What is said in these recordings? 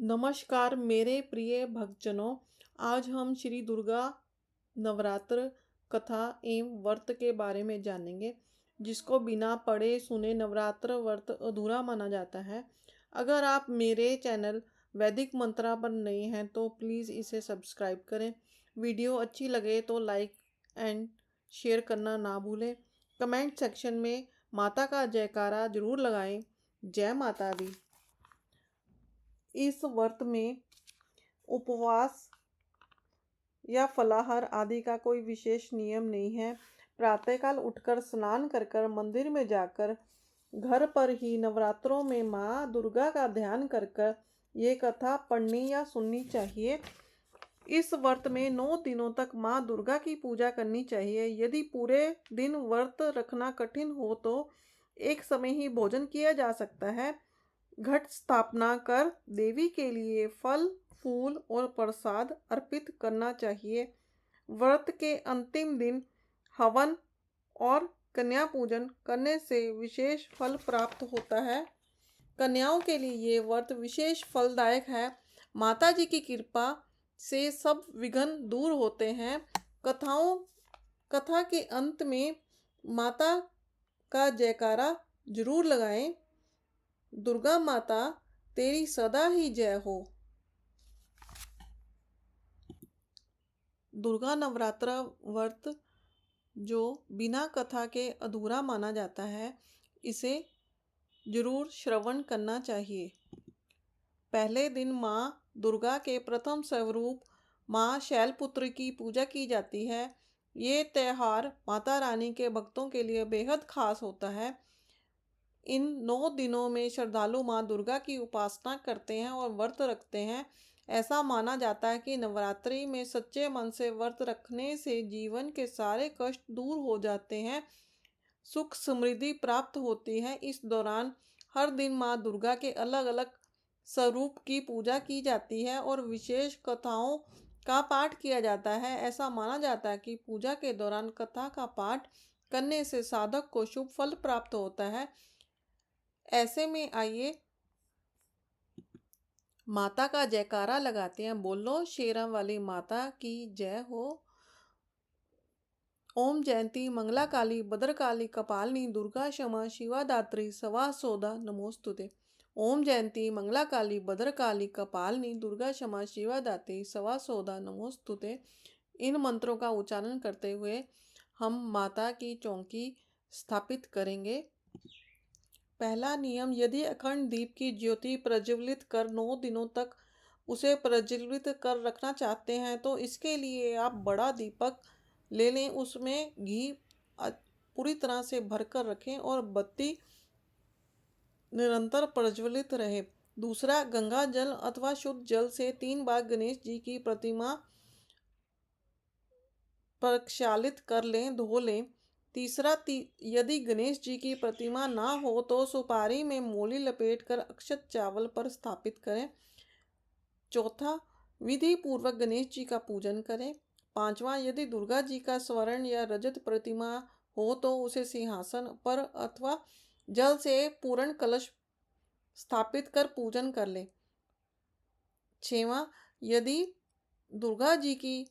नमस्कार मेरे प्रिय भक्तजनों। आज हम श्री दुर्गा नवरात्र कथा एवं व्रत के बारे में जानेंगे, जिसको बिना पढ़े सुने नवरात्र व्रत अधूरा माना जाता है। अगर आप मेरे चैनल वैदिक मंत्रा पर नए हैं तो प्लीज़ इसे सब्सक्राइब करें। वीडियो अच्छी लगे तो लाइक एंड शेयर करना ना भूलें। कमेंट सेक्शन में माता का जयकारा जरूर लगाएं। जय माता दी। इस व्रत में उपवास या फलाहार आदि का कोई विशेष नियम नहीं है। प्रातःकाल उठकर स्नान कर कर मंदिर में जाकर घर पर ही नवरात्रों में माँ दुर्गा का ध्यान कर कर ये कथा पढ़नी या सुननी चाहिए। इस व्रत में 9 दिनों तक माँ दुर्गा की पूजा करनी चाहिए। यदि पूरे दिन व्रत रखना कठिन हो तो एक समय ही भोजन किया जा सकता है। घट स्थापना कर देवी के लिए फल फूल और प्रसाद अर्पित करना चाहिए। व्रत के अंतिम दिन हवन और कन्या पूजन करने से विशेष फल प्राप्त होता है। कन्याओं के लिए ये व्रत विशेष फलदायक है। माता जी की कृपा से सब विघ्न दूर होते हैं। कथा के अंत में माता का जयकारा जरूर लगाएं। दुर्गा माता तेरी सदा ही जय हो। दुर्गा नवरात्र व्रत जो बिना कथा के अधूरा माना जाता है, इसे जरूर श्रवण करना चाहिए। पहले दिन माँ दुर्गा के प्रथम स्वरूप माँ शैलपुत्री की पूजा की जाती है। ये त्यौहार माता रानी के भक्तों के लिए बेहद खास होता है। इन 9 दिनों में श्रद्धालु माँ दुर्गा की उपासना करते हैं और व्रत रखते हैं। ऐसा माना जाता है कि नवरात्रि में सच्चे मन से व्रत रखने से जीवन के सारे कष्ट दूर हो जाते हैं, सुख समृद्धि प्राप्त होती है। इस दौरान हर दिन माँ दुर्गा के अलग अलग स्वरूप की पूजा की जाती है और विशेष कथाओं का पाठ किया जाता है। ऐसा माना जाता है कि पूजा के दौरान कथा का पाठ करने से साधक को शुभ फल प्राप्त होता है। ऐसे में आइए माता का जयकारा लगाते हैं। बोलो शेरा वाली माता की जय हो। ओम जयंती मंगला काली भद्रकाली कपालिनी दुर्गा क्षमा शिवा दात्री सवा सौदा नमोस्तुते। ओम जयंती मंगला काली भद्रकाली कपालिनी दुर्गा क्षमा शिवा दात्री सवा सौदा नमोस्तुते। इन मंत्रों का उच्चारण करते हुए हम माता की चौकी स्थापित करेंगे। पहला नियम, यदि अखंड दीप की ज्योति प्रज्वलित कर 9 दिनों तक उसे प्रज्वलित कर रखना चाहते हैं तो इसके लिए आप बड़ा दीपक ले लें। उसमें घी पूरी तरह से भरकर रखें और बत्ती निरंतर प्रज्वलित रहे। दूसरा, गंगा जल अथवा शुद्ध जल से 3 बार गणेश जी की प्रतिमा प्रक्षालित कर लें, धो लें। तीसरा, यदि गणेश जी की प्रतिमा ना हो तो सुपारी में मोली लपेटकर अक्षत चावल पर स्थापित करें। चौथा, विधि पूर्वक गणेश जी का पूजन करें। पांचवा, यदि दुर्गा जी का स्वर्ण या रजत प्रतिमा हो तो उसे सिंहासन पर अथवा जल से पूर्ण कलश स्थापित कर पूजन कर ले। छठवां, यदि दुर्गा जी की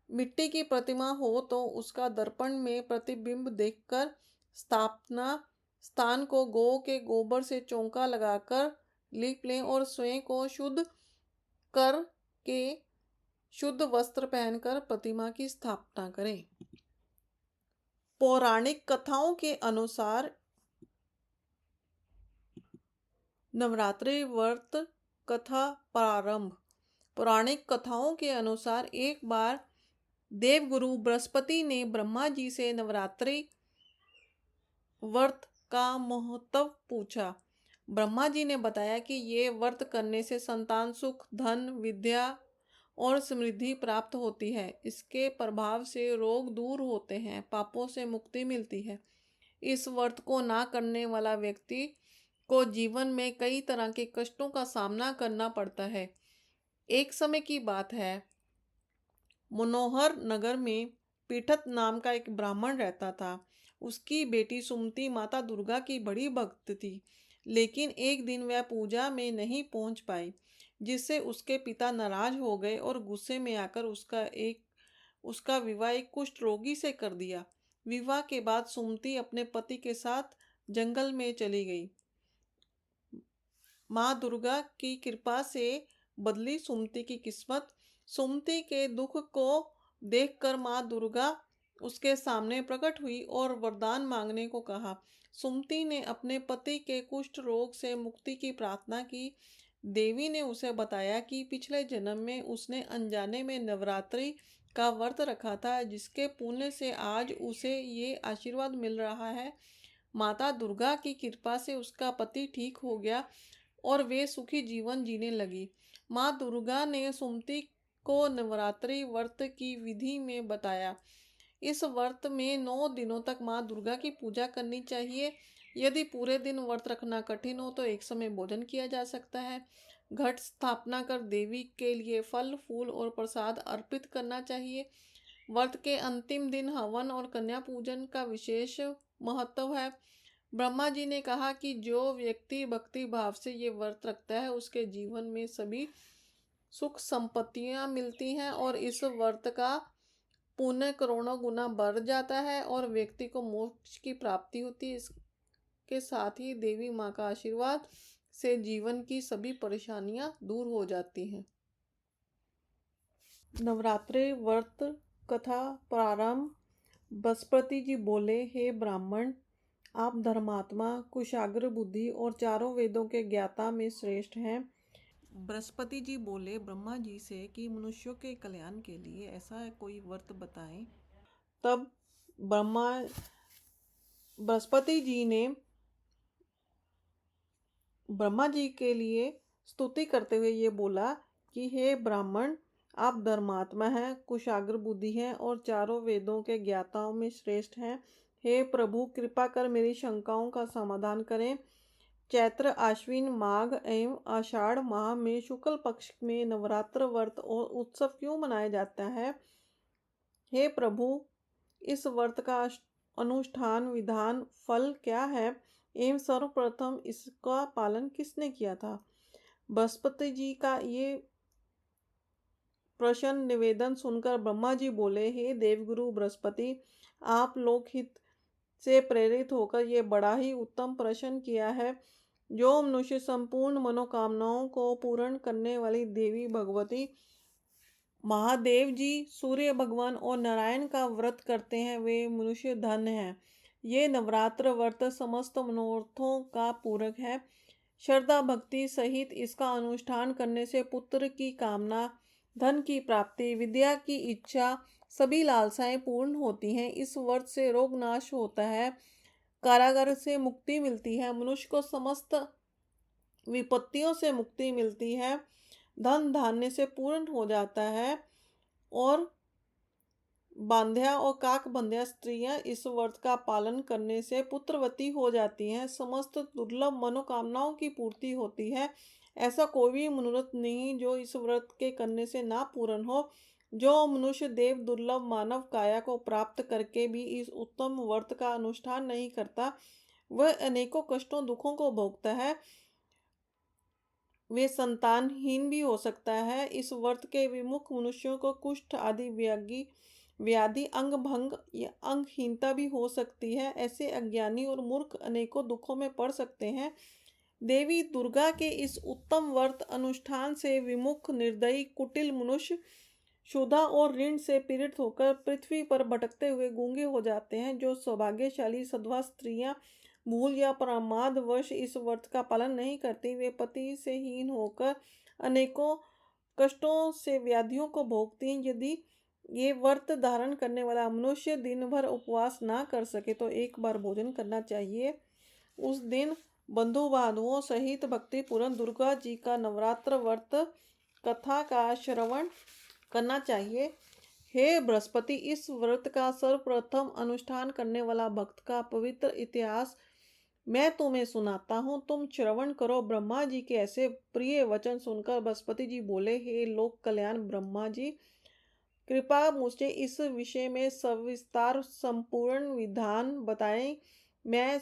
मिट्टी की प्रतिमा हो तो उसका दर्पण में प्रतिबिंब देखकर स्थापना स्थान को गौ के गोबर से चौका लगाकर लीप लें और स्वयं को शुद्ध कर के शुद्ध वस्त्र पहनकर प्रतिमा की स्थापना करें। पौराणिक कथाओं के अनुसार नवरात्रि व्रत कथा प्रारंभ। पौराणिक कथाओं के अनुसार एक बार देवगुरु बृहस्पति ने ब्रह्मा जी से नवरात्रि व्रत का महत्व पूछा। ब्रह्मा जी ने बताया कि ये व्रत करने से संतान सुख, धन, विद्या और समृद्धि प्राप्त होती है। इसके प्रभाव से रोग दूर होते हैं, पापों से मुक्ति मिलती है। इस व्रत को ना करने वाला व्यक्ति को जीवन में कई तरह के कष्टों का सामना करना पड़ता है। एक समय की बात है, मनोहर नगर में पीठत नाम का एक ब्राह्मण रहता था। उसकी बेटी सुमति माता दुर्गा की बड़ी भक्त थी, लेकिन एक दिन वह पूजा में नहीं पहुंच पाई। जिससे उसके पिता नाराज हो गए और गुस्से में आकर उसका विवाह एक कुष्ठ रोगी से कर दिया। विवाह के बाद सुमति अपने पति के साथ जंगल में चली गई। माँ दुर्गा की कृपा से बदली सुमति की किस्मत। सुमति के दुख को देखकर माँ दुर्गा उसके सामने प्रकट हुई और वरदान मांगने को कहा। सुमति ने अपने पति के कुष्ठ रोग से मुक्ति की प्रार्थना की। देवी ने उसे बताया कि पिछले जन्म में उसने अनजाने में नवरात्रि का व्रत रखा था, जिसके पुण्य से आज उसे ये आशीर्वाद मिल रहा है। माता दुर्गा की कृपा से उसका पति ठीक हो गया और वे सुखी जीवन जीने लगी। माँ दुर्गा ने सुमति को नवरात्रि व्रत की विधि में बताया। इस व्रत में 9 दिनों तक माँ दुर्गा की पूजा करनी चाहिए। यदि पूरे दिन व्रत रखना कठिन हो तो एक समय भोजन किया जा सकता है। घट स्थापना कर देवी के लिए फल फूल और प्रसाद अर्पित करना चाहिए। व्रत के अंतिम दिन हवन और कन्या पूजन का विशेष महत्व है। ब्रह्मा जी ने कहा कि जो व्यक्ति भक्ति भाव से ये व्रत रखता है उसके जीवन में सभी सुख संपत्तियां मिलती हैं और इस व्रत का पुण्य करोड़ों गुना बढ़ जाता है और व्यक्ति को मोक्ष की प्राप्ति होती है। इसके साथ ही देवी माँ का आशीर्वाद से जीवन की सभी परेशानियां दूर हो जाती हैं। नवरात्रि व्रत कथा प्रारंभ। बृहस्पति जी बोले, हे ब्राह्मण, आप धर्मात्मा, कुशाग्र बुद्धि और चारों वेदों के ज्ञाता में श्रेष्ठ हैं। बृहस्पति जी बोले ब्रह्मा जी से कि मनुष्यों के कल्याण के लिए ऐसा कोई व्रत बताएं। तब बृहस्पति जी ने ब्रह्मा जी के लिए स्तुति करते हुए ये बोला कि हे ब्राह्मण, आप धर्मात्मा हैं, कुशाग्र बुद्धि हैं और चारों वेदों के ज्ञाताओं में श्रेष्ठ हैं। हे प्रभु, कृपा कर मेरी शंकाओं का समाधान करें। चैत्र, आश्विन, माघ एवं आषाढ़ माह में शुक्ल पक्ष में नवरात्र व्रत और उत्सव क्यों मनाया जाता है? हे प्रभु, इस व्रत का अनुष्ठान विधान फल क्या है एवं सर्वप्रथम इसका पालन किसने किया था? बृहस्पति जी का ये प्रश्न निवेदन सुनकर ब्रह्मा जी बोले, हे देवगुरु बृहस्पति, आप लोकहित से प्रेरित होकर ये बड़ा ही उत्तम प्रश्न किया है। जो मनुष्य संपूर्ण मनोकामनाओं को पूर्ण करने वाली देवी भगवती महादेव जी, सूर्य भगवान और नारायण का व्रत करते हैं, वे मनुष्य धन्य हैं। ये नवरात्र व्रत समस्त मनोरथों का पूरक है। श्रद्धा भक्ति सहित इसका अनुष्ठान करने से पुत्र की कामना, धन की प्राप्ति, विद्या की इच्छा, सभी लालसाएं पूर्ण होती हैं। इस व्रत से रोग नाश होता है, कारागार से मुक्ति मिलती है, मनुष्य को समस्त विपत्तियों से मुक्ति मिलती है, धन धान्य से पूर्ण हो जाता है और बांध्या और काक बंध्या स्त्रियां इस व्रत का पालन करने से पुत्रवती हो जाती हैं। समस्त दुर्लभ मनोकामनाओं की पूर्ति होती है। ऐसा कोई भी मनोरथ नहीं जो इस व्रत के करने से ना पूर्ण हो। जो मनुष्य देव दुर्लभ मानव काया को प्राप्त करके भी इस उत्तम व्रत का अनुष्ठान नहीं करता, वह अनेकों कष्टों दुखों को भोगता है। वे संतानहीन भी हो सकता है। इस व्रत के विमुख मनुष्यों को कुष्ठ आदि व्याधि, अंग भंग या अंगहीनता भी हो सकती है। ऐसे अज्ञानी और मूर्ख अनेकों दुखों में पड़ सकते हैं। देवी दुर्गा के इस उत्तम व्रत अनुष्ठान से विमुख निर्दयी कुटिल मनुष्य क्षुधा और ऋण से पीड़ित होकर पृथ्वी पर भटकते हुए गूंगे हो जाते हैं। जो सौभाग्यशाली सधवा स्त्रियां भूल या प्रमादवश इस व्रत का पालन नहीं करती, वे पति से हीन होकर अनेकों कष्टों से व्याधियों को भोगती हैं। यदि ये व्रत धारण करने वाला मनुष्य दिन भर उपवास ना कर सके तो एक बार भोजन करना चाहिए। उस दिन बंधु बांधवों सहित भक्ति पूर्ण दुर्गा जी का नवरात्र व्रत कथा का श्रवण करना चाहिए। हे बृहस्पति, इस व्रत का सर्वप्रथम अनुष्ठान करने वाला भक्त का पवित्र इतिहास मैं तुम्हें सुनाता हूँ, तुम श्रवण करो। ब्रह्मा जी के ऐसे प्रिय वचन सुनकर बृहस्पति जी बोले, हे लोक कल्याण ब्रह्मा जी, कृपा मुझे इस विषय में सविस्तार संपूर्ण विधान बताएं। मैं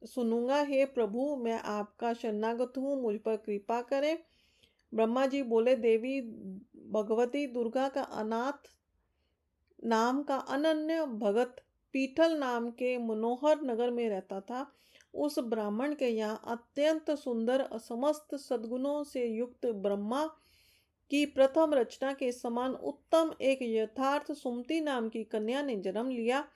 सुनूंगा। हे प्रभु, मैं आपका शरणागत हूँ, मुझ पर कृपा करें। ब्रह्मा जी बोले, देवी भगवती दुर्गा का अनाथ नाम का अनन्य भगत पीठल नाम के मनोहर नगर में रहता था। उस ब्राह्मण के यहाँ अत्यंत सुंदर समस्त सद्गुणों से युक्त ब्रह्मा की प्रथम रचना के समान उत्तम एक यथार्थ सुमति नाम की कन्या ने जन्म लिया।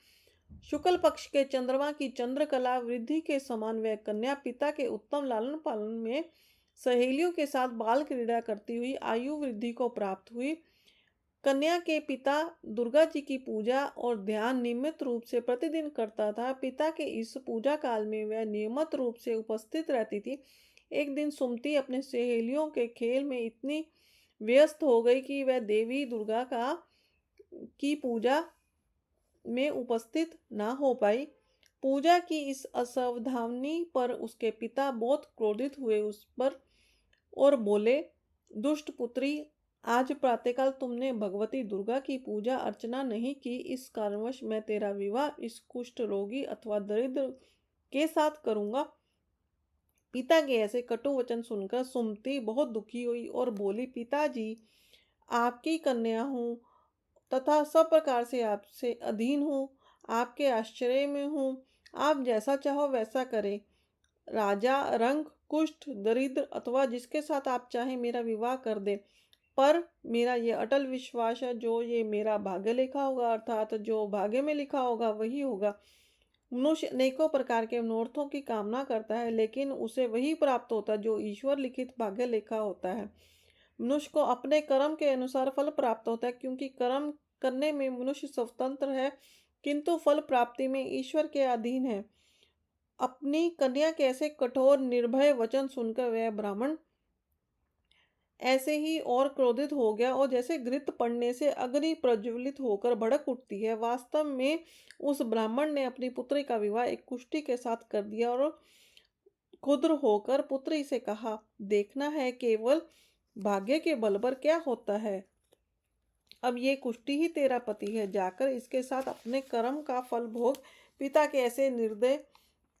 शुक्ल पक्ष के चंद्रमा की चंद्रकला वृद्धि के समान वह कन्या पिता के उत्तम लालन पालन में सहेलियों के साथ बाल क्रीड़ा करती हुई आयु वृद्धि को प्राप्त हुई। कन्या के पिता दुर्गा जी की पूजा और ध्यान नियमित रूप से प्रतिदिन करता था। पिता के इस पूजा काल में वह नियमित रूप से उपस्थित रहती थी। एक दिन सुमति अपने सहेलियों के खेल में इतनी व्यस्त हो गई कि वह देवी दुर्गा की पूजा में उपस्थित ना हो पाई। पूजा की इस असावधानी पर उसके पिता बहुत क्रोधित हुए उस पर और बोले, दुष्ट पुत्री, आज प्रातःकाल तुमने भगवती दुर्गा की पूजा अर्चना नहीं की। इस कारणवश मैं तेरा विवाह इस कुष्ठ रोगी अथवा दरिद्र के साथ करूंगा। पिता के ऐसे कटु वचन सुनकर सुमति बहुत दुखी हुई और बोली, पिताजी, आपकी कन्या हूँ तथा सब प्रकार से आपसे अधीन हूँ, आपके आश्चर्य में हूँ। आप जैसा चाहो वैसा करें। राजा, रंग, कुष्ठ, दरिद्र अथवा जिसके साथ आप चाहें मेरा विवाह कर दे। पर मेरा ये अटल विश्वास है, जो ये मेरा भाग्य लिखा होगा, अर्थात जो भाग्य में लिखा होगा वही होगा। मनुष्य अनेकों प्रकार के मनोरथों की कामना करता है, लेकिन उसे वही प्राप्त होता है जो ईश्वर लिखित भाग्य लिखा होता है। मनुष्य को अपने कर्म के अनुसार फल प्राप्त होता है, क्योंकि कर्म करने में मनुष्य स्वतंत्र है, किंतु फल प्राप्ति में ईश्वर के अधीन है। अपनी कन्या के ऐसे कठोर निर्भय वचन सुनकर वह ब्राह्मण ऐसे ही और क्रोधित हो गया, और जैसे घृत पड़ने से अग्नि प्रज्वलित होकर भड़क उठती है, वास्तव में उस ब्राह्मण ने अपनी पुत्री का विवाह एक कुष्ठी के साथ कर दिया और क्षुद्र होकर पुत्री से कहा, देखना है केवल भाग्य के बल पर क्या होता है। अब ये कुष्ठी ही तेरा पति है, जाकर इसके साथ अपने कर्म का फल भोग। पिता के ऐसे निर्दय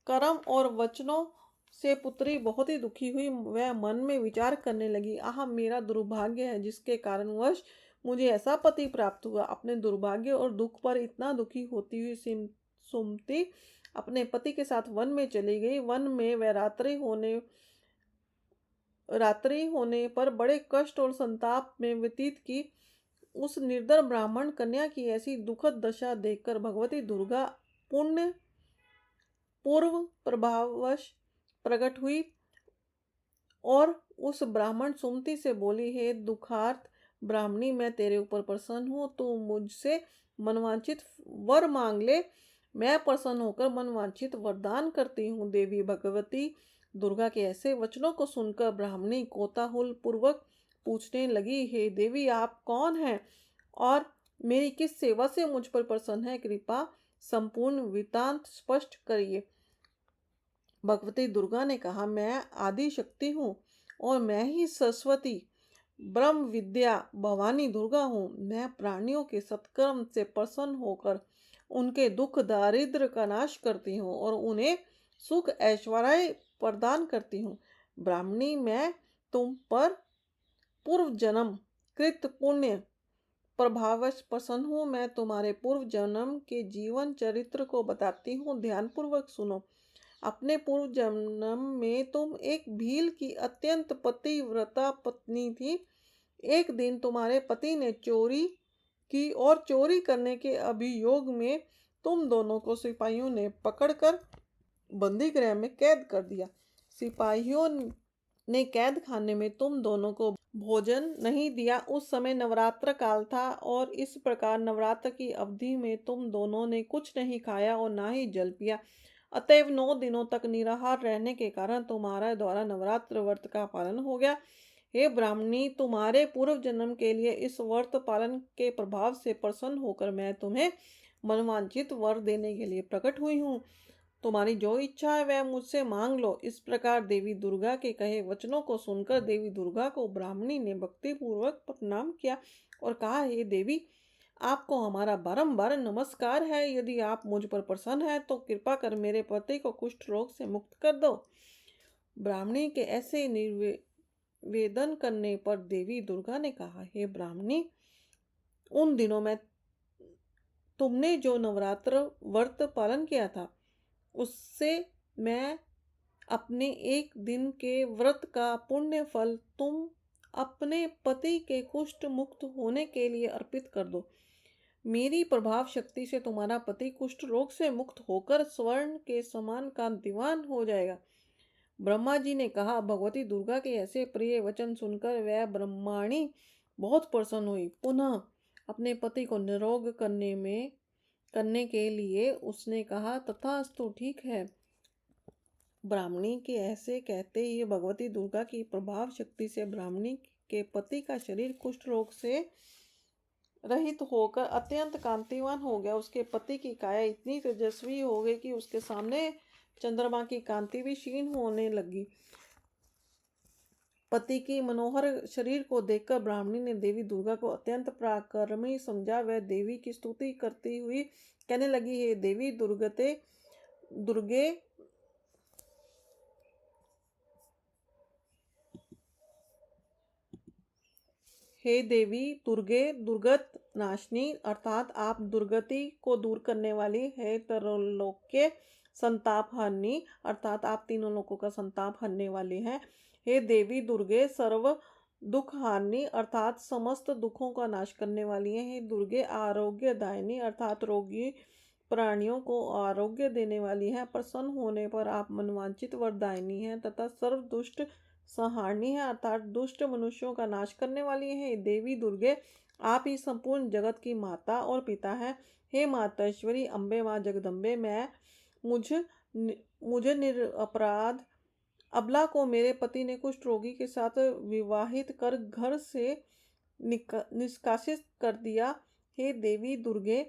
कर्म और वचनों से पुत्री बहुत ही दुखी हुई। वह मन में विचार करने लगी, आह, मेरा दुर्भाग्य है जिसके कारणवश मुझे ऐसा पति प्राप्त हुआ। अपने दुर्भाग्य और दुख पर इतना दुखी होती हुई सुमति अपने पति के साथ वन में चली गई। वन में वह रात्रि होने पर बड़े कष्ट और संताप में व्यतीत की। उस निर्धर ब्राह्मण कन्या की ऐसी दुखद दशा देखकर भगवती दुर्गा पुण्य पूर्व प्रभाववश प्रकट हुई और उस ब्राह्मण सुमति से बोली, हे दुखार्त ब्राह्मणी, मैं तेरे ऊपर प्रसन्न हूँ, तू मुझसे मनवांछित वर मांग ले। मैं प्रसन्न होकर मनवांछित वरदान करती हूँ। देवी भगवती दुर्गा के ऐसे वचनों को सुनकर ब्राह्मणी कोताहुल पूर्वक पूछने लगी, हे देवी, आप कौन हैं और मेरी किस सेवा से मुझ पर प्रसन्न है? कृपा संपूर्ण वृतांत स्पष्ट करिए। भगवती दुर्गा ने कहा, मैं आदि शक्ति हूँ और मैं ही सरस्वती ब्रह्म विद्या भवानी दुर्गा हूँ। मैं प्राणियों के सत्कर्म से प्रसन्न होकर उनके दुख दारिद्र का नाश करती हूँ और उन्हें सुख ऐश्वर्य प्रदान करती हूँ। ब्राह्मणी, मैं तुम पर पूर्व जन्म कृत पुण्य प्रभावश प्रसन्न हूँ। मैं तुम्हारे पूर्व जन्म के जीवन चरित्र को बताती हूँ, ध्यानपूर्वक सुनो। अपने पूर्व जन्म में तुम एक भील की अत्यंत पतिव्रता पत्नी थी। एक दिन तुम्हारे पति ने चोरी की और चोरी करने के अभियोग में तुम दोनों को सिपाहियों ने पकड़कर बंदी गृह में कैद कर दिया। सिपाहियों ने कैद खाने में तुम दोनों को भोजन नहीं दिया। उस समय नवरात्र काल था और इस प्रकार नवरात्र की अवधि में तुम दोनों ने कुछ नहीं खाया और ना ही जल पिया। अतएव 9 दिनों तक निराहार रहने के कारण तुम्हारा द्वारा नवरात्र व्रत का पालन हो गया। हे ब्राह्मणी, तुम्हारे पूर्व जन्म के लिए इस व्रत पालन के प्रभाव से प्रसन्न होकर मैं तुम्हें मनवांछित वर देने के लिए प्रकट हुई हूँ। तुम्हारी जो इच्छा है वह मुझसे मांग लो। इस प्रकार देवी दुर्गा के कहे वचनों को सुनकर देवी दुर्गा को ब्राह्मणी ने भक्ति पूर्वक प्रणाम किया और कहा, हे देवी, आपको हमारा बारंबार नमस्कार है। यदि आप मुझ पर प्रसन्न हैं तो कृपा कर मेरे पति को कुष्ठ रोग से मुक्त कर दो। ब्राह्मणी के ऐसे निवेदन करने पर देवी दुर्गा ने कहा, हे ब्राह्मणी, उन दिनों में तुमने जो नवरात्र व्रत पालन किया था, उससे मैं अपने एक दिन के व्रत का पुण्य फल तुम अपने पति के कुष्ठ मुक्त होने के लिए अर्पित कर दो। मेरी प्रभाव शक्ति से तुम्हारा पति कुष्ठ रोग से मुक्त होकर स्वर्ण के समान कांतिवान हो जाएगा। ब्रह्मा जी ने कहा। भगवती दुर्गा के ऐसे प्रिय वचन सुनकर वह ब्रह्माणी बहुत प्रसन्न हुई। पुनः अपने पति को निरोग करने के लिए उसने कहा, तथास्तु, ठीक है। ब्राह्मणी के ऐसे कहते ही भगवती दुर्गा की प्रभाव शक्ति से ब्राह्मणी के पति का शरीर कुष्ठ रोग से रहित होकर अत्यंत कांतिवान हो गया। उसके पति की काया इतनी तेजस्वी हो गई कि उसके सामने चंद्रमा की कांति भी क्षीण होने लगी। पति की मनोहर शरीर को देखकर ब्राह्मणी ने देवी दुर्गा को अत्यंत पराक्रमी समझा। वह देवी की स्तुति करती हुई कहने लगी, हे देवी दुर्गे, हे देवी दुर्गत नाशनी, अर्थात आप दुर्गति को दूर करने वाली है। त्रैलोक्य संताप हरनी, अर्थात आप तीनों लोगों का संताप हरने वाली हैं। हे देवी दुर्गे सर्व दुख हारनी, अर्थात समस्त दुखों का नाश करने वाली है। हे दुर्गे आरोग्य दायनी, अर्थात रोगी प्राणियों को आरोग्य देने वाली है। प्रसन्न होने पर आप मनवांचित वरदायिनी है तथा सर्व दुष्ट संहारणी है, अर्थात दुष्ट मनुष्यों का नाश करने वाली है। देवी दुर्गे, आप ही संपूर्ण जगत की माता और पिता है। हे मातेश्वरी अम्बे, माँ जगदम्बे, मुझे निरपराध अबला को मेरे पति ने कुष्ठ रोगी के साथ विवाहित कर घर से निष्कासित कर दिया। हे देवी दुर्गे,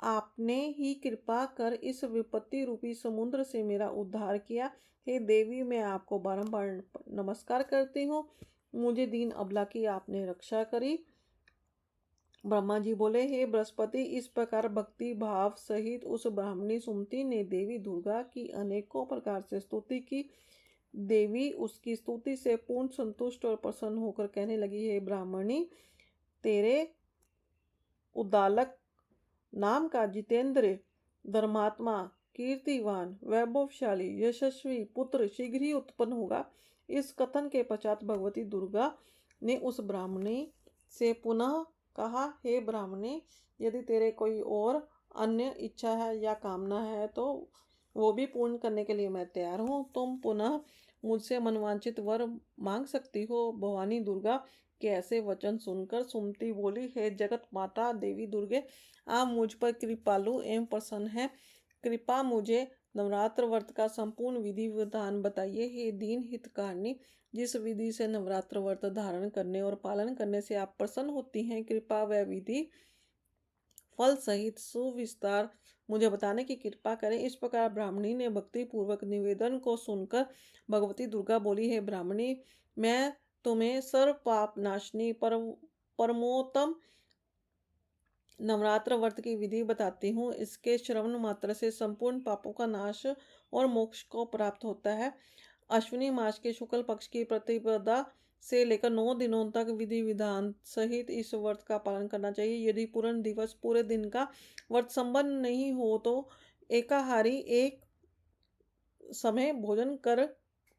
आपने ही कृपा कर इस विपत्ति रूपी समुद्र से मेरा उद्धार किया। हे देवी, मैं आपको बारंबार नमस्कार करती हूँ। मुझे दीन अबला की आपने रक्षा करी। ब्रह्मा जी बोले, हे बृहस्पति, इस प्रकार भक्ति भाव सहित उस ब्राह्मणी सुमति ने देवी दुर्गा की अनेकों प्रकार से स्तुति की। देवी उसकी स्तुति से पूर्ण संतुष्ट और प्रसन्न होकर कहने लगी, हे ब्राह्मणी, तेरे उद्दालक नाम का जितेंद्र, धर्मात्मा, कीर्तिवान, वैभवशाली, यशस्वी पुत्र शीघ्र ही उत्पन्न होगा। इस कथन के पश्चात भगवती दुर्गा ने उस ब्राह्मणी से पुनः कहा, हे ब्राह्मणी, यदि तेरे कोई और अन्य इच्छा है या कामना है तो वो भी पूर्ण करने के लिए मैं तैयार हूँ। तुम पुनः मुझसे मनवांचित वर मांग सकती हो। भवानी दुर्गा के ऐसे वचन सुनकर सुमति बोली, हे जगत माता देवी दुर्गे, आप मुझ पर कृपालु एवं प्रसन्न हैं। कृपा मुझे नवरात्र व्रत का संपूर्ण विधि विधान बताइए। हे दीन हितकारिणी, जिस विधि से नवरात्र व्रत धारण करने और पालन करने से आप प्रसन्न होती हैं, कृपा व विधि फल सहित सुविस्तार मुझे बताने की कृपा करें। इस प्रकार ब्राह्मणी ने भक्ति पूर्वक निवेदन को सुनकर भगवती दुर्गा बोली, हे ब्राह्मणी, मैं तुम्हें सर्व पाप नाशनी परमोत्तम नवरात्र व्रत की विधि बताती हूँ। इसके श्रवण मात्र से संपूर्ण पापों का नाश और मोक्ष को प्राप्त होता है। अश्विनी मास के शुक्ल पक्ष की प्रतिपदा से लेकर 9 दिनों तक विधि विधान सहित इस व्रत का पालन करना चाहिए। यदि पूर्ण दिवस पूरे दिन का व्रत संपन्न नहीं हो तो एकाहारी एक समय भोजन कर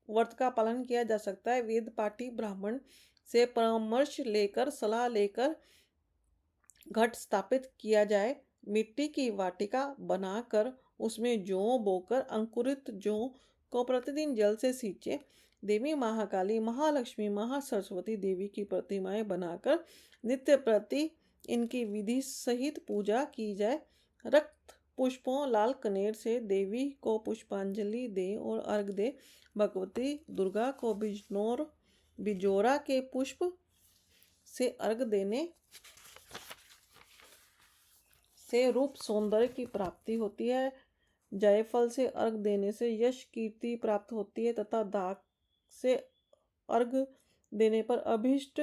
व्रत का पालन किया जा सकता है। वेद पाठी ब्राह्मण से परामर्श लेकर सलाह लेकर घट स्थापित किया जाए। मिट्टी की वाटिका बनाकर उसमें जौ बोकर अंकुरित जौ को प्रतिदिन जल से सींचे। देवी महाकाली, महालक्ष्मी, महासरस्वती देवी की प्रतिमाएं बनाकर नित्य प्रति इनकी विधि सहित पूजा की जाए। रक्त पुष्पों लाल कनेर से देवी को पुष्पांजलि दे और अर्घ दे। भगवती दुर्गा को बिजोरा के पुष्प से अर्घ देने से रूप सौंदर्य की प्राप्ति होती है। जायफल से अर्घ देने से यश कीर्ति प्राप्त होती है तथा दाग से अर्घ देने पर अभीष्ट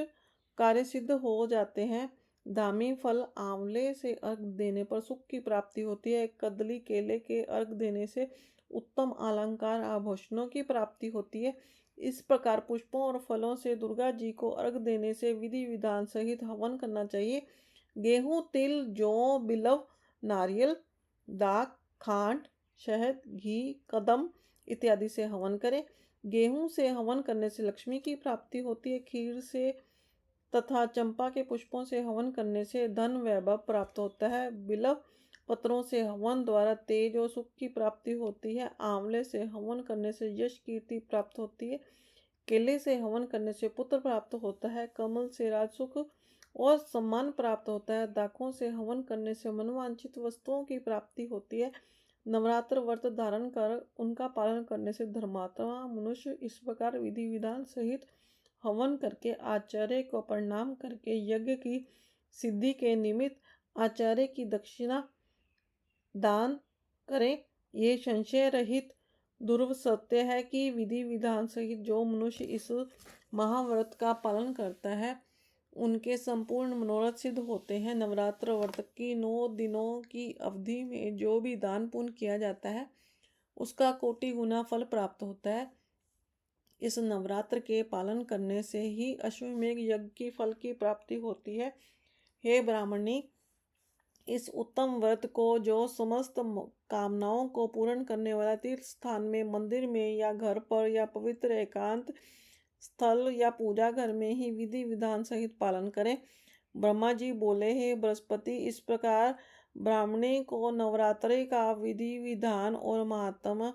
कार्य सिद्ध हो जाते हैं। दामी फल आंवले से अर्घ देने पर सुख की प्राप्ति होती है। कदली केले के अर्घ देने से उत्तम अलंकार आभूषणों की प्राप्ति होती है। इस प्रकार पुष्पों और फलों से दुर्गा जी को अर्घ देने से विधि विधान सहित हवन करना चाहिए। गेहूं, तिल, जौ, बिलव, नारियल, दाख, खांड, शहद, घी, कदम इत्यादि से हवन करें। गेहूं से हवन करने से लक्ष्मी की प्राप्ति होती है। खीर से तथा चंपा के पुष्पों से हवन करने से धन वैभव प्राप्त होता है। बिल्व पत्रों से हवन द्वारा तेज और सुख की प्राप्ति होती है। आंवले से हवन करने से यश कीर्ति प्राप्त होती है। केले से हवन करने से पुत्र प्राप्त होता है। कमल से राजसुख और सम्मान प्राप्त होता है। दाखों से हवन करने से मनवांछित वस्तुओं की प्राप्ति होती है। नवरात्र व्रत धारण कर उनका पालन करने से धर्मात्मा मनुष्य इस प्रकार विधि विधान सहित हवन करके आचार्य को प्रणाम करके यज्ञ की सिद्धि के निमित्त आचार्य की दक्षिणा दान करें। ये संशय रहित ध्रुव सत्य है कि विधि विधान सहित जो मनुष्य इस महाव्रत का पालन करता है उनके संपूर्ण मनोरथ सिद्ध होते हैं। नवरात्र व्रत की 9 दिनों की अवधि में जो भी दान पुण्य किया जाता है उसका कोटि गुना फल प्राप्त होता है। इस नवरात्र के पालन करने से ही अश्वमेघ यज्ञ की फल की प्राप्ति होती है। हे ब्राह्मणी, इस उत्तम व्रत को जो समस्त कामनाओं को पूर्ण करने वाला तीर्थ स्थान में, मंदिर में या घर पर या पवित्र एकांत स्थल या पूजा घर में ही विधि विधान सहित पालन करें। ब्रह्मा जी बोले, हे बृहस्पति, इस प्रकार ब्राह्मणी को नवरात्रि का विधि विधान और महात्मा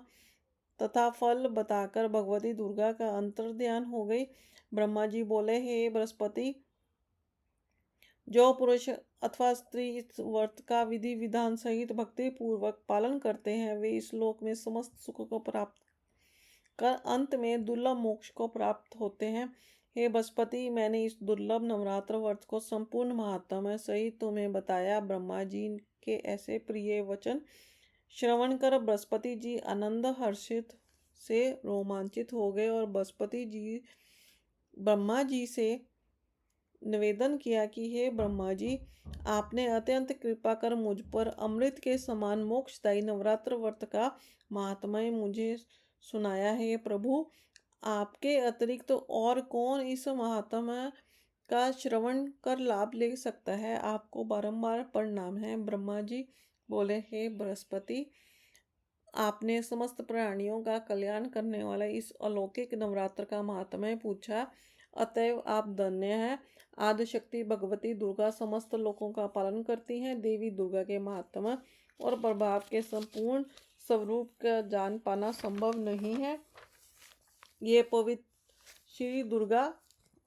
तथा फल बताकर भगवती दुर्गा का अंतर्ध्यान हो गई। ब्रह्मा जी बोले, हे बृहस्पति, जो पुरुष अथवा स्त्री इस व्रत का विधि विधान सहित भक्ति पूर्वक पालन करते हैं वे इस लोक में समस्त सुख को प्राप्त कर अंत में दुर्लभ मोक्ष को प्राप्त होते हैं। हे बृहस्पति, मैंने इस दुर्लभ नवरात्र व्रत को संपूर्ण महात्मा सहित तुम्हें बताया। ब्रह्मा जी के ऐसे प्रिय वचन श्रवण कर बृहस्पति जी आनंद हर्षित से रोमांचित हो गए और बृहस्पति जी ब्रह्मा जी से निवेदन किया कि हे ब्रह्मा जी, आपने अत्यंत कृपा कर मुझ पर अमृत के समान मोक्षदायी नवरात्र व्रत का महात्म्य मुझे सुनाया है। प्रभु, आपके अतिरिक्त तो और कौन इस महात्म्य का श्रवण कर लाभ ले सकता है। आपको बारंबार प्रणाम है। ब्रह्मा जी बोले, हे बृहस्पति, आपने समस्त प्राणियों का कल्याण करने वाला इस अलौकिक नवरात्र का महात्म्य पूछा, अतएव आप धन्य हैं। आदिशक्ति भगवती दुर्गा समस्त लोकों का पालन करती हैं। देवी दुर्गा के महात्म्य और प्रभाव के संपूर्ण स्वरूप का जान पाना संभव नहीं है। ये पवित्र श्री दुर्गा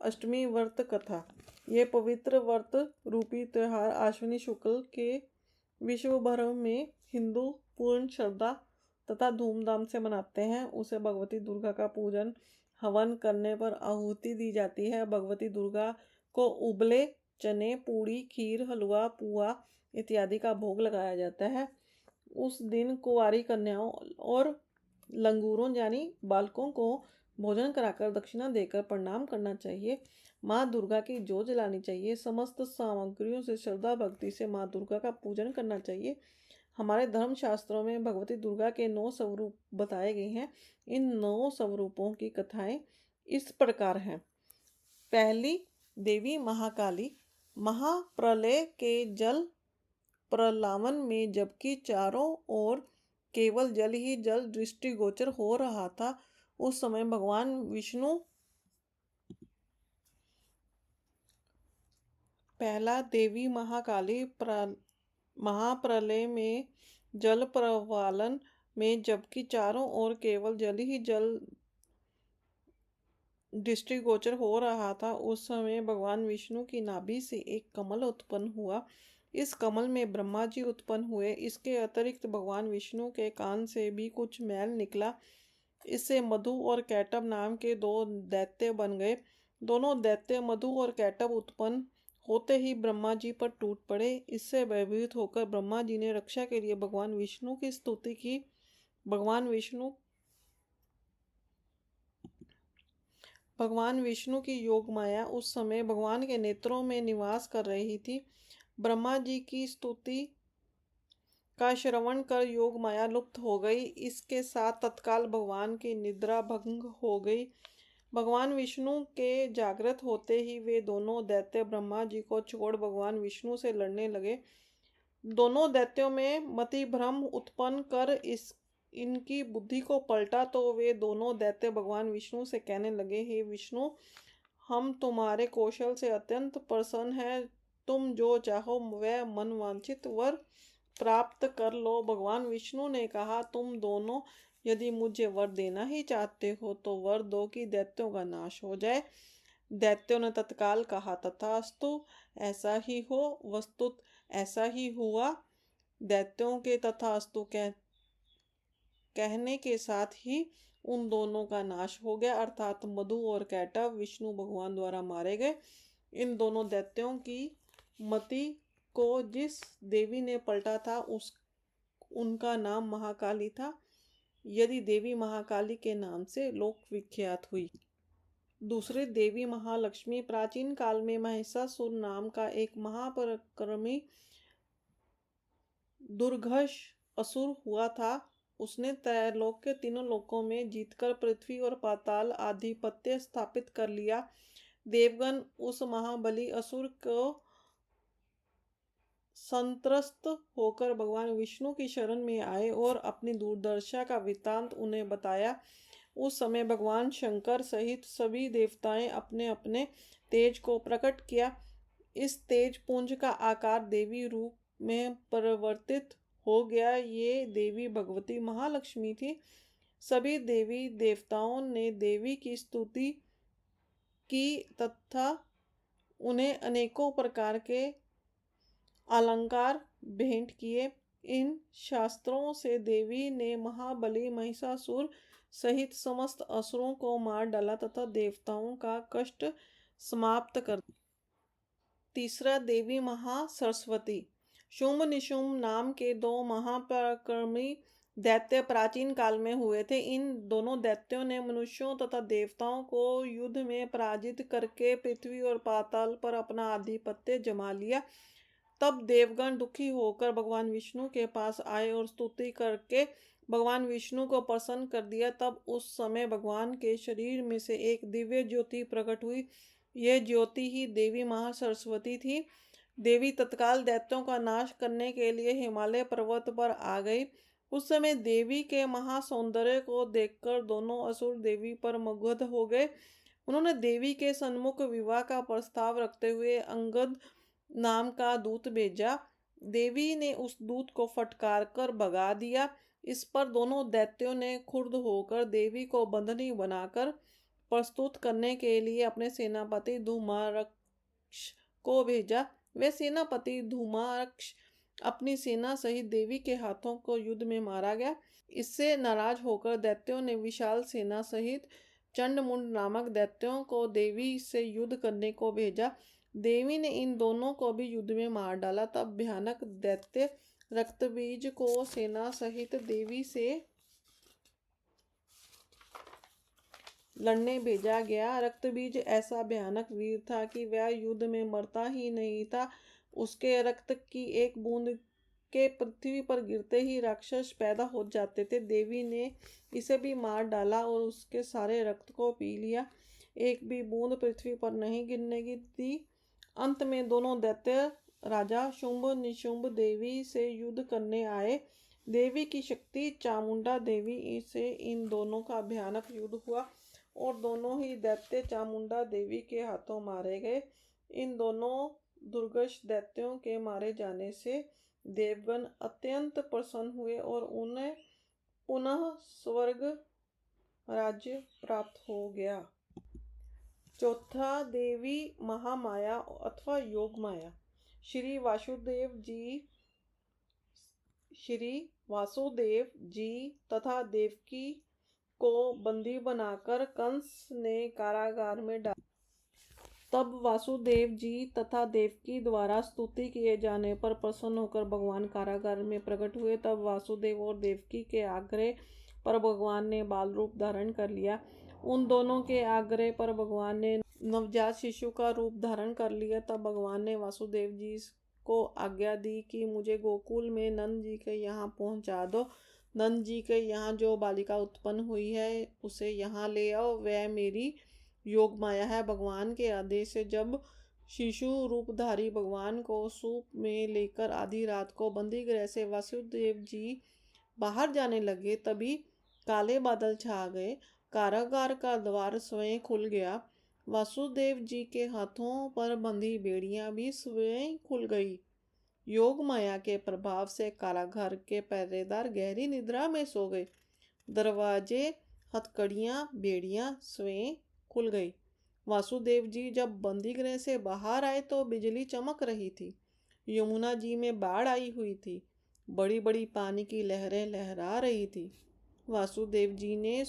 अष्टमी व्रत कथा। ये पवित्र व्रत रूपी त्योहार आश्विनी शुक्ल के विश्व भर में हिंदू पूर्ण श्रद्धा तथा धूमधाम से मनाते हैं। उसे भगवती दुर्गा का पूजन हवन करने पर आहुति दी जाती है। भगवती दुर्गा को उबले चने, पूड़ी, खीर, हलवा, पुआ इत्यादि का भोग लगाया जाता है। उस दिन कुंवारी कन्याओं और लंगूरों यानी बालकों को भोजन कराकर दक्षिणा देकर प्रणाम करना चाहिए। माँ दुर्गा की जोत जलानी चाहिए। समस्त सामग्रियों से श्रद्धा भक्ति से माँ दुर्गा का पूजन करना चाहिए। हमारे धर्म शास्त्रों में भगवती दुर्गा के 9 स्वरूप बताए गए हैं। इन 9 स्वरूपों की कथाएं इस प्रकार हैं। पहली, देवी महाकाली। महाप्रलय के जल प्रलावन में जबकि चारों ओर केवल जल ही जल दृष्टिगोचर हो रहा था, उस समय भगवान विष्णु पहला, देवी महाकाली महाप्रलय में जल प्रवालन में जबकि चारों ओर केवल जल ही जल दृष्टिगोचर हो रहा था, उस समय भगवान विष्णु की नाभि से एक कमल उत्पन्न हुआ। इस कमल में ब्रह्मा जी उत्पन्न हुए। इसके अतिरिक्त भगवान विष्णु के कान से भी कुछ मैल निकला। इससे मधु और कैटभ नाम के 2 दैत्य बन गए। दोनों दैत्य मधु और कैटभ उत्पन्न होते ही ब्रह्मा जी पर टूट पड़े। इससे भयभीत होकर ब्रह्मा जी ने रक्षा के लिए भगवान विष्णु की स्तुति की। भगवान विष्णु की योग माया उस समय भगवान के नेत्रों में निवास कर रही थी। ब्रह्मा जी की स्तुति का श्रवण कर योग माया लुप्त हो गई। इसके साथ तत्काल भगवान की निद्रा भंग हो गई। भगवान विष्णु के जागृत होते ही वे दोनों दैत्य ब्रह्मा जी को छोड़ भगवान विष्णु से लड़ने लगे। दोनों दैत्यों में मति भ्रम उत्पन्न कर इनकी बुद्धि को पलटा तो वे दोनों दैत्य भगवान विष्णु से कहने लगे, हे विष्णु, हम तुम्हारे कौशल से अत्यंत प्रसन्न हैं। तुम जो चाहो वह मनवांछित वर प्राप्त कर लो। भगवान विष्णु ने कहा, तुम दोनों यदि मुझे वर देना ही चाहते हो तो वर दो कि दैत्यों का नाश हो जाए। दैत्यों ने तत्काल कहा, तथास्तु, ऐसा ही हो। वस्तुत ऐसा ही हुआ। दैत्यों के तथास्तु कहने के साथ ही उन दोनों का नाश हो गया, अर्थात मधु और कैटव विष्णु भगवान द्वारा मारे गए। इन दोनों दैत्यों की मति को जिस देवी ने पलटा था उनका नाम महाकाली था। यदि देवी महाकाली के नाम से लोक विख्यात हुई। दूसरी देवी महालक्ष्मी प्राचीन काल में महिषासुर नाम का एक महापराक्रमी दुर्घष असुर हुआ था। उसने त्रैलोक के तीनों लोकों में जीतकर पृथ्वी और पाताल आधिपत्य स्थापित कर लिया। देवगण उस महाबली असुर को संत्रस्त होकर भगवान विष्णु की शरण में आए और अपनी दुर्दशा का वृत्तांत उन्हें बताया। उस समय भगवान शंकर सहित सभी देवताएं अपने अपने तेज को प्रकट किया। इस तेज पुंज का आकार देवी रूप में परिवर्तित हो गया। ये देवी भगवती महालक्ष्मी थी। सभी देवी देवताओं ने देवी की स्तुति की तथा उन्हें अनेकों प्रकार के अलंकार भेंट किए। इन शास्त्रों से देवी ने महाबली महिषासुर सहित समस्त असुरों को मार डाला तथा देवताओं का कष्ट समाप्त कर दिया। तीसरा, देवी महासरस्वती। शुंभ निशुंभ नाम के दो महापराक्रमी दैत्य प्राचीन काल में हुए थे। इन दोनों दैत्यों ने मनुष्यों तथा देवताओं को युद्ध में पराजित करके पृथ्वी और पाताल पर अपना आधिपत्य जमा लिया। तब देवगण दुखी होकर भगवान विष्णु के पास आए और स्तुति करके भगवान विष्णु को प्रसन्न कर दिया। तब उस समय भगवान के शरीर में से एक दिव्य ज्योति प्रकट हुई। यह ज्योति ही देवी महासरस्वती थी। देवी तत्काल दैत्यों का नाश करने के लिए हिमालय पर्वत पर आ गई। उस समय देवी के महासौंदर्य को देखकर दोनों असुर देवी पर मुग्ध हो गए। उन्होंने देवी के सन्मुख विवाह का प्रस्ताव रखते हुए अंगद नाम का दूत भेजा। देवी ने उस दूत को फटकार कर भगा दिया। इस पर दोनों दैत्यों ने क्रुद्ध होकर देवी को बंधनी बनाकर प्रस्तुत करने के लिए अपने सेनापति धूम्राक्ष को भेजा। वह सेनापति धूम्राक्ष अपनी सेना सहित देवी के हाथों को युद्ध में मारा गया। इससे नाराज होकर दैत्यों ने विशाल सेना सहित चंडमुंड नामक दैत्यों को देवी से युद्ध करने को भेजा। देवी ने इन दोनों को भी युद्ध में मार डाला। तब भयानक दैत्य रक्तबीज को सेना सहित देवी से लड़ने भेजा गया। रक्तबीज ऐसा भयानक वीर था कि वह युद्ध में मरता ही नहीं था। उसके रक्त की एक बूंद के पृथ्वी पर गिरते ही राक्षस पैदा हो जाते थे। देवी ने इसे भी मार डाला और उसके सारे रक्त को पी लिया। एक भी बूंद पृथ्वी पर नहीं गिरने की दी। अंत में दोनों दैत्य राजा शुंभ निशुंभ देवी से युद्ध करने आए। देवी की शक्ति चामुंडा देवी से इन दोनों का भयानक युद्ध हुआ और दोनों ही दैत्य चामुंडा देवी के हाथों मारे गए। इन दोनों दुर्गश दैत्यों के मारे जाने से देवगण अत्यंत प्रसन्न हुए और उन्हें पुनः स्वर्ग राज्य प्राप्त हो गया। चौथा, देवी महामाया अथवा योग माया। श्री वासुदेव जी तथा देवकी को बंदी बनाकर कंस ने कारागार में डाला। तब वासुदेव जी तथा देवकी द्वारा स्तुति किए जाने पर प्रसन्न होकर भगवान कारागार में प्रकट हुए। तब वासुदेव और देवकी के आग्रह पर भगवान ने बाल रूप धारण कर लिया। उन दोनों के आग्रह पर भगवान ने नवजात शिशु का रूप धारण कर लिया। तब भगवान ने वासुदेव जी को आज्ञा दी कि मुझे गोकुल में नंद जी के यहाँ पहुँचा दो। नंद जी के यहाँ जो बालिका उत्पन्न हुई है उसे यहाँ ले आओ, वह मेरी योग माया है। भगवान के आदेश से जब शिशु रूपधारी भगवान को सूप में लेकर आधी रात को बंदी गृह से वासुदेव जी बाहर जाने लगे, तभी काले बादल छा गए। कारागार का द्वार स्वयं खुल गया। वासुदेव जी के हाथों पर बंधी बेड़ियां भी स्वयं खुल गई। योग माया के प्रभाव से कारागार के पहरेदार गहरी निद्रा में सो गए। दरवाजे, हथकड़ियां, बेड़ियां स्वयं खुल गई। वासुदेव जी जब बंदी गृह से बाहर आए तो बिजली चमक रही थी। यमुना जी में बाढ़ आई हुई थी। बड़ी बड़ी पानी की लहरें लहरा रही थी। वासुदेव जी ने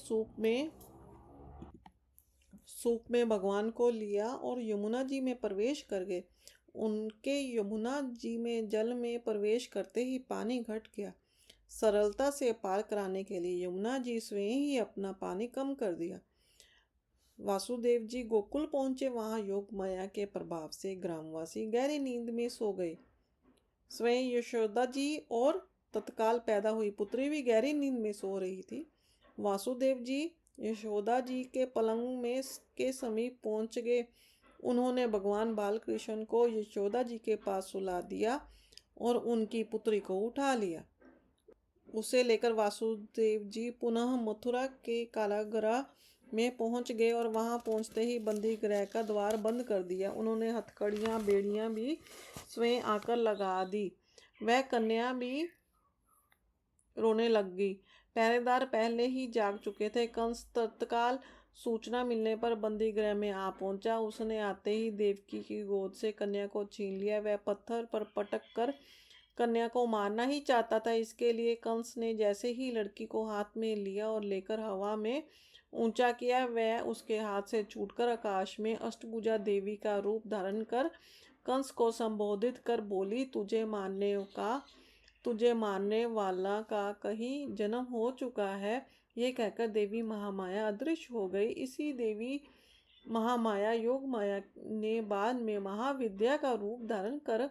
सूप में भगवान को लिया और यमुना जी में प्रवेश कर गए। उनके यमुना जी में जल में प्रवेश करते ही पानी घट गया। सरलता से पार कराने के लिए यमुना जी स्वयं ही अपना पानी कम कर दिया। वासुदेव जी गोकुल पहुंचे। वहां योग माया के प्रभाव से ग्रामवासी गहरी नींद में सो गए। स्वयं यशोदा जी और तत्काल पैदा हुई पुत्री भी गहरी नींद में सो रही थी। वासुदेव जी यशोदा जी के पलंग में के समीप पहुंच गए। उन्होंने भगवान बालकृष्ण को यशोदा जी के पास सुला दिया और उनकी पुत्री को उठा लिया। उसे लेकर वासुदेव जी पुनः मथुरा के कारागृह में पहुंच गए और वहां पहुंचते ही बंदी गृह का द्वार बंद कर दिया। उन्होंने हथकड़ियां, बेड़ियां भी स्वयं आकर लगा दी। वह कन्या भी रोने लग गई। पहरेदार पहले ही जाग चुके थे। कंस तत्काल सूचना मिलने पर बंदी गृह में आ पहुंचा। उसने आते ही देवकी की गोद से कन्या को छीन लिया। वह पत्थर पर पटक कर कन्या को मारना ही चाहता था। इसके लिए कंस ने जैसे ही लड़की को हाथ में लिया और लेकर हवा में ऊंचा किया, वह उसके हाथ से छूटकर आकाश में अष्टभुजा देवी का रूप धारण कर कंस को संबोधित कर बोली, तुझे मारने वाला का कहीं जन्म हो चुका है। ये कहकर देवी महामाया अदृश्य हो गई। इसी देवी महामाया योग माया ने बाद में महाविद्या का रूप धारण कर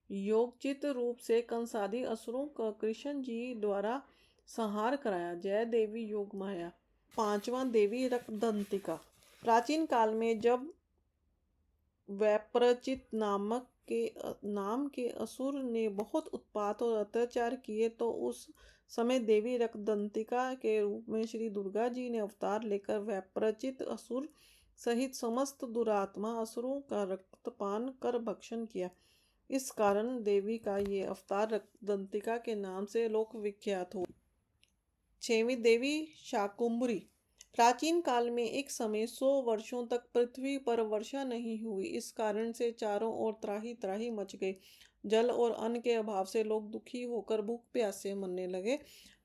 योगचित रूप से कंस आदि असुरों का कृष्ण जी द्वारा संहार कराया। जय देवी योग माया। पांचवा, देवी रक्तदंतिका। प्राचीन काल में जब वैप्रचित नाम के असुर ने बहुत उत्पात और अत्याचार किए तो उस समय देवी रक्तदंतिका के रूप में श्री दुर्गा जी ने अवतार लेकर वैप्रचित असुर सहित समस्त दुरात्मा असुरों का रक्तपान कर भक्षण किया। इस कारण देवी का ये अवतार रक्तदंतिका के नाम से लोक विख्यात हो। 6वीं देवी शाकुंभरी। प्राचीन काल में एक समय 100 वर्षों तक पृथ्वी पर वर्षा नहीं हुई। इस कारण से चारों ओर त्राही त्राही मच गई। जल और अन्न के अभाव से लोग दुखी होकर भूख प्यास से मरने लगे।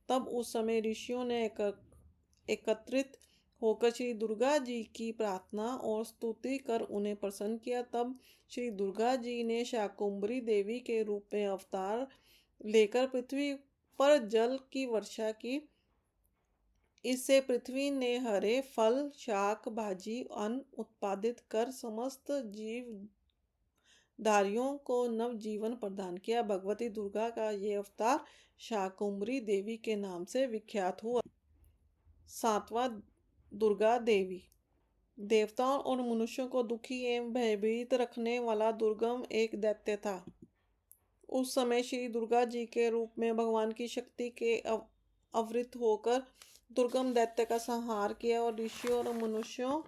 तब उस समय ऋषियों ने एकत्रित होकर श्री दुर्गा जी की प्रार्थना और स्तुति कर उन्हें प्रसन्न किया। तब श्री दुर्गा जी ने शाकुंभरी देवी के रूप में अवतार लेकर पृथ्वी पर जल की वर्षा की। इससे पृथ्वी ने हरे फल, शाक, भाजी, अन्न उत्पादित कर समस्त जीवधारियों को नव जीवन प्रदान किया। भगवती दुर्गा का ये अवतार शाकुंभरी देवी के नाम से विख्यात हुआ। 7वां, दुर्गा देवी। देवताओं और मनुष्यों को दुखी एवं भयभीत रखने वाला दुर्गम एक दैत्य था। उस समय श्री दुर्गा जी के रूप में भगवान की शक्ति के आवृत होकर दुर्गम दैत्य का संहार किया और ऋषियों और मनुष्यों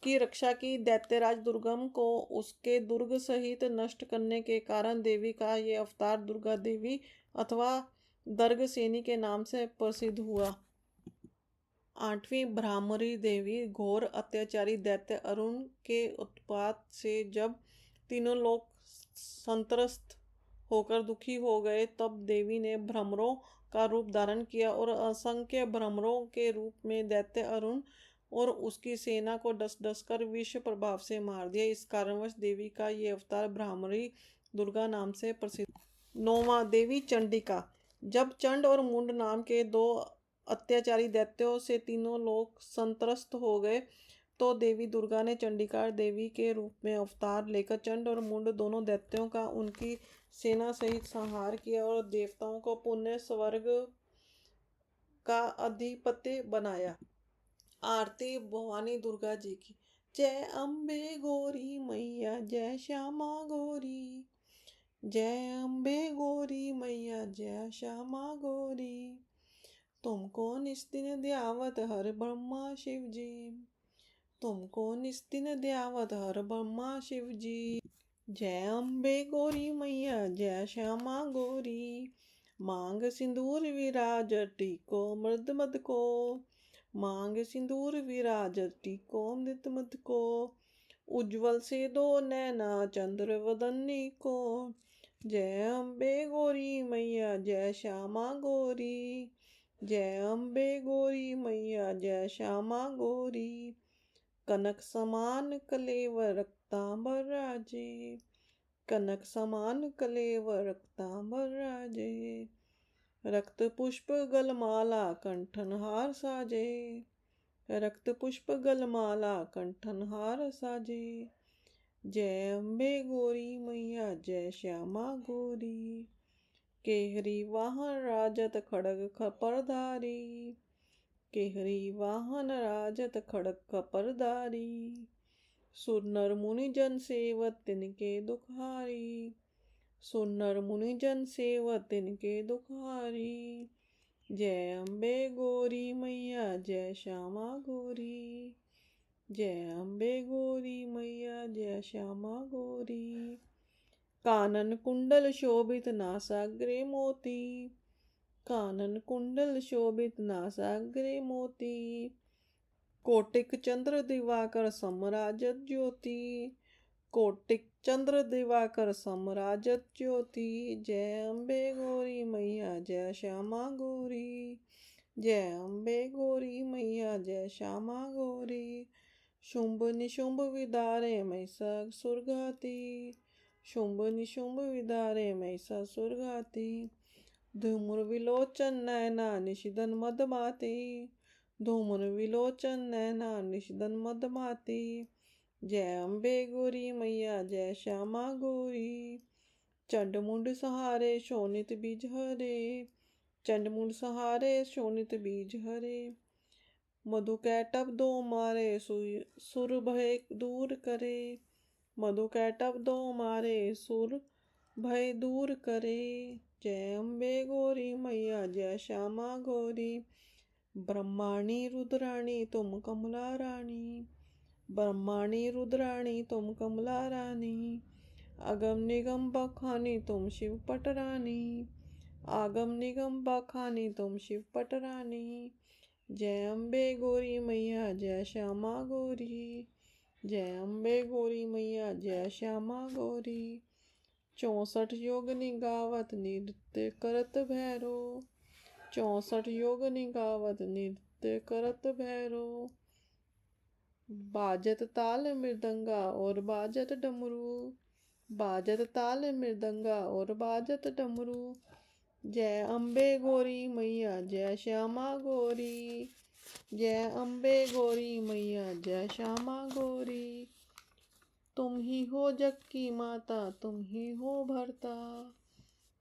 की रक्षा की। दैत्यराज दुर्गम को उसके दुर्ग सहित नष्ट करने के कारण देवी का ये अवतार दुर्गा देवी अथवा दर्गसेनी के नाम से प्रसिद्ध हुआ। 8वीं, भ्रामरी देवी। घोर अत्याचारी दैत्य अरुण के उत्पात से जब तीनों लोग संत्रस्त होकर दुखी हो गए, तब देवी ने भ्रमरों का रूप धारण किया और असंख्य भ्रमरों के रूप में दैत्य अरुण और उसकी सेना को डस डस कर विष प्रभाव से मार दिया। इस कारणवश देवी का ये अवतार भ्रामरी दुर्गा नाम से प्रसिद्ध। 9वां, देवी चंडिका। जब चंड और मुंड नाम के 2 अत्याचारी दैत्यों से तीनों लोग संत्रस्त हो गए तो देवी दुर्गा ने चंडिका देवी के रूप में अवतार लेकर चंड और मुंड दोनों दैत्यों का उनकी सेना सहित संहार किया और देवताओं को पुण्य स्वर्ग का अधिपति बनाया। आरती भवानी दुर्गा जी की। जय अम्बे गौरी मैया, जय श्यामा गौरी, जय अम्बे गौरी मैया, जय श्यामा गौरी। तुमको निस्दिन ध्यावत हर ब्रह्मा शिव जी, तुमको निस्दिन ध्यावत हर ब्रह्मा शिव जी। जय अम्बे गौरी मैया, जय श्यामा गौरी, मांग सिंदूर विराज टीको मृद मद को, मांग सिंदूर विराज टीको मृद मद को, उज्जवल से दो नैना चंद्र वदनी को। जय अम्बे गौरी मैया, जय श्यामा गौरी, जय अम्बे गौरी मैया, जय श्यामा गौरी। कनक समान कलेवर रक्तांबर राजे, कनक समान कलेवर रक्तांबर राजे, रक्त पुष्प गलमाला कंठन हार साजे, रक्त पुष्प गलमाला कंठन हार साजे। जय अम्बे गौरी मैया, जय श्यामा गौरी, केहरी वाहन राजत खड़ग खपरधारी, केहरी वाहन राजत खड़ग खपरधारी। सुर नर मुनि जन सेवत तिनके दुखारी, सुर नर मुनि जन सेवत तिनके दुखारी। जय अम्बे गौरी मैया, जय श्यामा गौरी, जय अम्बे गौरी मैया, जय श्यामा गौरी। कानन कुंडल शोभित नासाग्रे मोती, कानन कुंडल शोभित नासाग्रे मोती, कोटिक चंद्र दिवाकर समराजत ज्योति, कोटिक चंद्र दिवाकर समराजत ज्योति। जय अम्बे गौरी मैया, जय श्यामा गौरी, जय अम्बे गौरी मैया, जय श्यामा गौरी। शुंभ निशुंभ विदारे महिषासुर घाती, शुंभ निशुंभ विदारे महिषासुर घाती। धूम्र विलोचन नैना निशिदन मदमाती, धूम्र विलोचन नैना निशिदन मदमाती। जय अम्बे गौरी मैया, जय श्यामा गौरी। चंड मुंड सहारे शोणित बीज हरे, चंड मुंड सहारे शोणित बीज हरे। मधु कैटभ दो मारे सुर भय दूर करे, मधु कैटभ दो मारे सुर भय दूर करे। जय अम्बे गौरी मैया, जय श्यामा गौरी। ब्रह्माणी रुद्राणी तुम कमला रानी, ब्रह्माणी रुद्राणी तुम कमला रानी। अगम निगम बखानी तुम शिव पटरानी, आगम निगम बखानी तुम शिव पटरानी। जय अम्बे गौरी मैया, जय श्यामा गौरी, जय अम्बे गौरी मैया, जय श्यामा गौरी। 64 योग निगावत नृत्य करत भैरो, 64 योग निगावत नृत्य करत भैरो। बाजत ताल मृदंगा और बाजत डमरू, बाजत ताल मृदंगा और बाजत डमरू। जय अम्बे गौरी मैया, जय श्यामा गौरी, जय अम्बे गौरी मैया, जय श्यामा गौरी। तुम ही हो जग की माता, तुम ही हो भरता,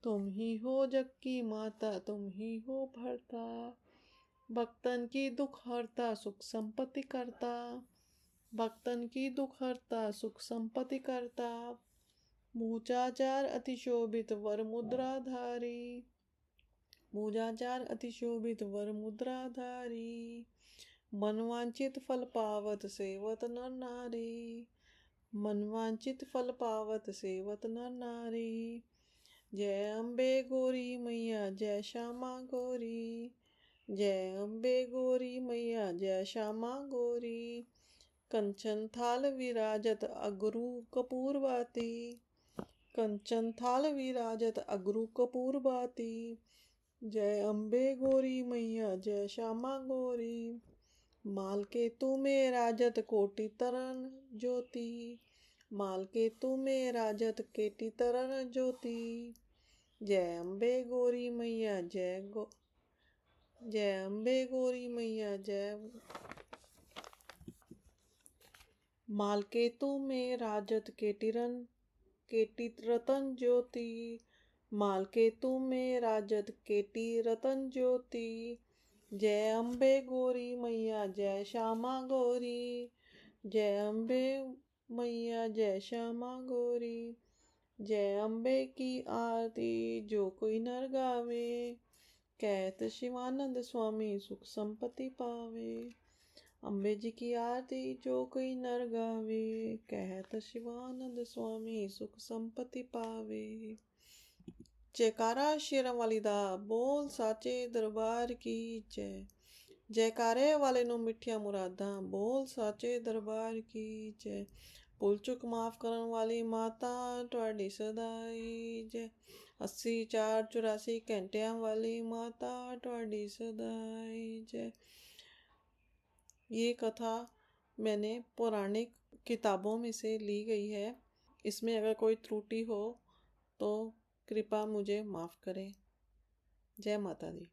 तुम ही हो जग की माता, तुम ही हो भरता। भक्तन की दुख हरता सुख संपत्ति करता, भक्तन की दुख हरता सुख संपत्ति करता। मूचाचार अतिशोभित वर मुद्राधारी, मूचाचार अतिशोभित वर मुद्राधारी। मनवांचित फल पावत सेवत नर नारी, मनवांचित फल पावत सेवत नर नारी। जय अम्बे गौरी मैया, जय श्यामा गौरी, जय अम्बे गौरी मैया, जय श्यामा गौरी। कंचन थाल विराजत अगरु कपूर बाती, कंचन थाल विराजत अगरु कपूर बाती। जय अम्बे गौरी मैया, जय श्यामा गौरी। माल के तू में राजत कोटि तरन ज्योति, माल के तू में राजत केटी तरन ज्योति। जय अम्बे गौरी मैया, जय अम्बे गौरी मैया जय। मालकेतु में राजत केटी रतन ज्योति। मालकेतु में राजत केटी रतन ज्योति। जय अम्बे गौरी मैया जय श्यामा गौरी। जय अम्बे मैया जय श्यामा गौरी। जय अम्बे की आरती जो कोई नर गावे। कहत शिवानंद स्वामी सुख संपत्ति पावे। अम्बे जी की आरती जो कोई नर गावे। कहत शिवानंद स्वामी सुख संपत्ति पावे। जयकारा शेरां वाली दा बोल साचे दरबार की जय। जयकारे वाले ਨੂੰ ਮਿੱਠੀਆਂ ਮੁਰਾਦਾਂ ਬੋਲ ਸਾਚੇ ਦਰਬਾਰ ਕੀ ਜੈ। ਭੁੱਲ ਚੁੱਕ ਮਾਫ ਕਰਨ ਵਾਲੀ ਮਾਤਾ ਤੁਹਾਡੀ ਸਦਾਈ ਜੈ। 80 4 84 ਘੰਟਿਆਂ ਵਾਲੀ माता ਤੁਹਾਡੀ सदाई जय। ये कथा मैंने पौराणिक किताबों में से ली गई है। इसमें अगर कोई त्रुटि हो तो कृपा मुझे माफ़ करें। जय माता दी।